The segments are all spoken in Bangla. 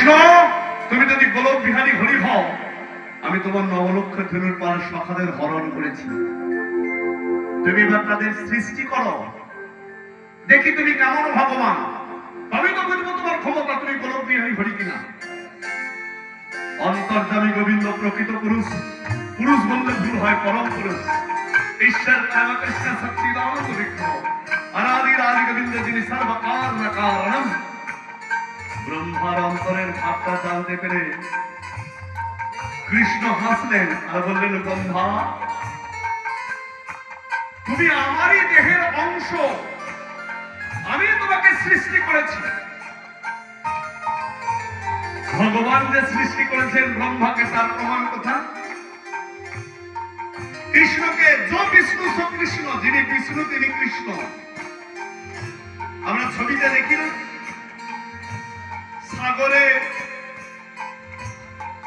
কৃষ্ণ, তুমি যদি গোলক বিহারী হরি হও, আমি তোমার নবলক্ষ ধনুর পাল সখাদের হরণ করেছি। তুমি এবার তাদের সৃষ্টি করো, দেখি তুমি কেমন ভগবান। আমি তো বুঝবো তোমার ক্ষমতা, তুমি গোলক বিহারী হরি কিনা। অন্তর্যামী গোবিন্দ প্রকৃত পুরুষ, পুরুষ বললে ভুল হয়, পরম পুরুষ ঈশ্বর রামকৃষ্ণ সচ্চিদানন্দ বিগ্রহ অনাদি আদি গোবিন্দ যিনি সর্বকারণ কারণম। ব্রহ্মার অন্তরের ভাবটা জানতে পেরে কৃষ্ণ হাসলেন আর বললেন, ব্রহ্মা তুমি আমারই দেহের অংশ, আমি তোমাকে সৃষ্টি করেছি। ভগবান যে সৃষ্টি করেছেন ব্রহ্মাকে, তার প্রমাণ কথা কৃষ্ণকে, जो বিষ্ণু সো কৃষ্ণ, যিনি বিষ্ণু তিনি কৃষ্ণ। আমরা ছবিতে দেখি না, সাগরে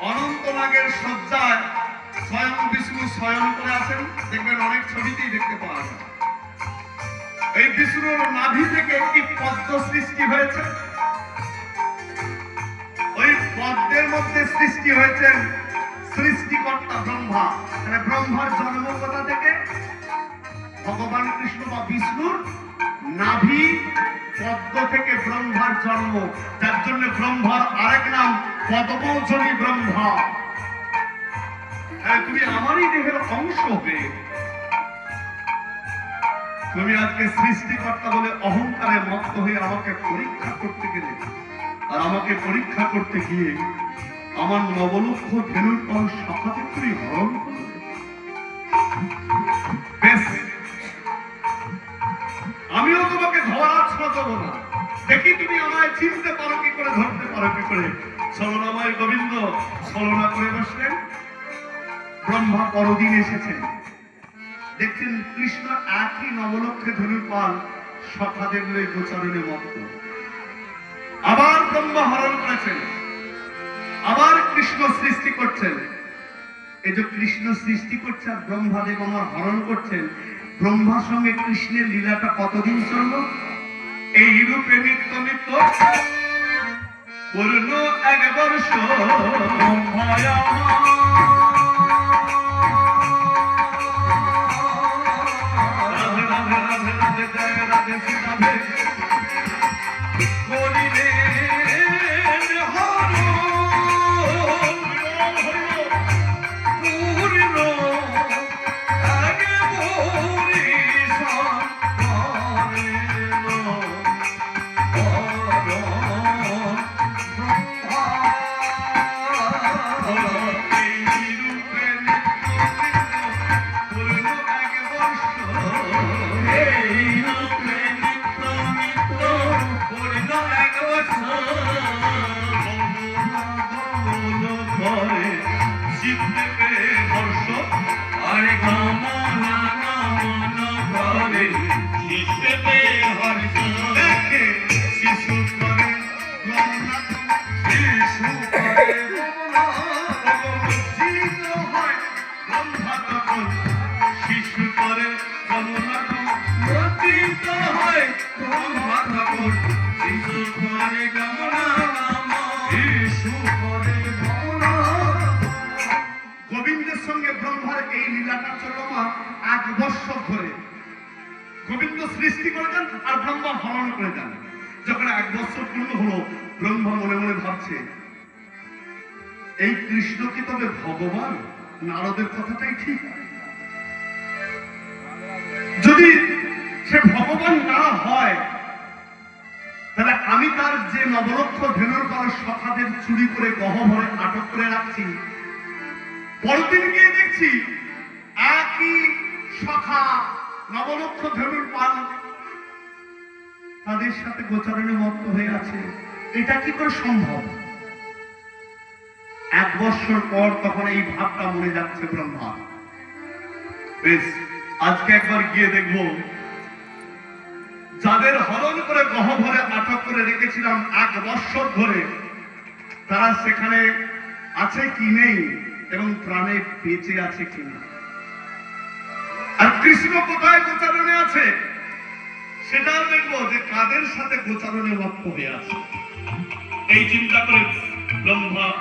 অনন্তনাগের শয্যায় স্বয়ং বিষ্ণু শয়ন করে আছেন, দেখবেন অনেক ছবিতেই দেখতে পাওয়া যায়। এই বিষ্ণুর নাভি থেকে একটি পদ্ম সৃষ্টি হয়েছে, ওই পদ্মের মধ্যে সৃষ্টি হয়েছেন সৃষ্টিকর্তা ব্রহ্মা। মানে ব্রহ্মার জন্ম কোথা থেকে? ভগবান কৃষ্ণ বা বিষ্ণুর নাভি পদ্ম থেকে ব্রহ্মার জন্ম, যার জন্য ব্রহ্মার আরেক নাম পদ্মজনী ব্রহ্মা। তুমি আমারই দেহের অংশ হয়ে তুমি আজকে সৃষ্টিকর্তা বলে অহংকারে মত্ত হয়ে আমাকে পরীক্ষা করতে গেলে, আর আমাকে পরীক্ষা করতে গিয়ে আমার নবলক্ষ ধেনুর পর সখাতে তুমি হরণ করলে। বেশ, আমিও তোমাকে ধরা ছোঁব না, দেখি তুমি আমায় চিনতে পারো কি করে, ধরতে পারো কি করে। ছলনাময় গোবিন্দ ছলনা করে বসলেন। ব্রহ্মা পরদিন এসেছেন, দেখছেন কৃষ্ণ একই নবলক্ষে ধনুর পাল সখাদের লয়ে গোচারণে মত্ত। আবার ব্রহ্মা হরণ করেছেন, আবার কৃষ্ণ সৃষ্টি করছেন। এই যে কৃষ্ণ সৃষ্টি করছে আর ব্রহ্মাদেব আমার হরণ করছেন, ব্রহ্মার সঙ্গে কৃষ্ণের লীলাটা কতদিন চলল? এই রূপে নিত্য নিত্য পূর্ণ 1 বর্ষ। গোবিন্দের সঙ্গে ব্রহ্মার এই লীলাটা চলল মা 1 বৎসর ধরে। গোবিন্দ সৃষ্টি করে দেন আর ব্রহ্মা হরণ করে দেন। যখন 1 বৎসর পূর্ণ হলো, ব্রহ্মা মনে মনে ভাবছে, এই কৃষ্ণ কি তবে ভগবান? নারদের কথাটাই ঠিক। যদি সে ভগবান না হয়, তাহলে আমি তার যে নবলক্ষ ধেনুর পাল সখাদের চুরি করে গহ্বরে আটক করে রাখছি, পরদিন গিয়ে দেখছি একই সখা নবলক্ষ ধেনুর পাল তাদের সাথে গোচারণে মত্ত হয়ে আছে। এটা কি করে সম্ভব? 1 বৎসর পর তখন এই ভাবটা মনে যাচ্ছে ব্রহ্মা। বেশ, আজকে একবার গিয়ে দেখবো যাদের হরণ করে গহ্বরে আটক করে রেখেছিলাম 1 বৎসর ধরে, তারা সেখানে আছে কি নেই এবং প্রাণে বেঁচে আছে কিনা। আর কৃষ্ণ কোথায় গোচারণে আছে সেটাও দেখবো, যে কাদের সাথে গোচারণে মত্ত হয়ে আছে। এই চিন্তা করে ব্রহ্মা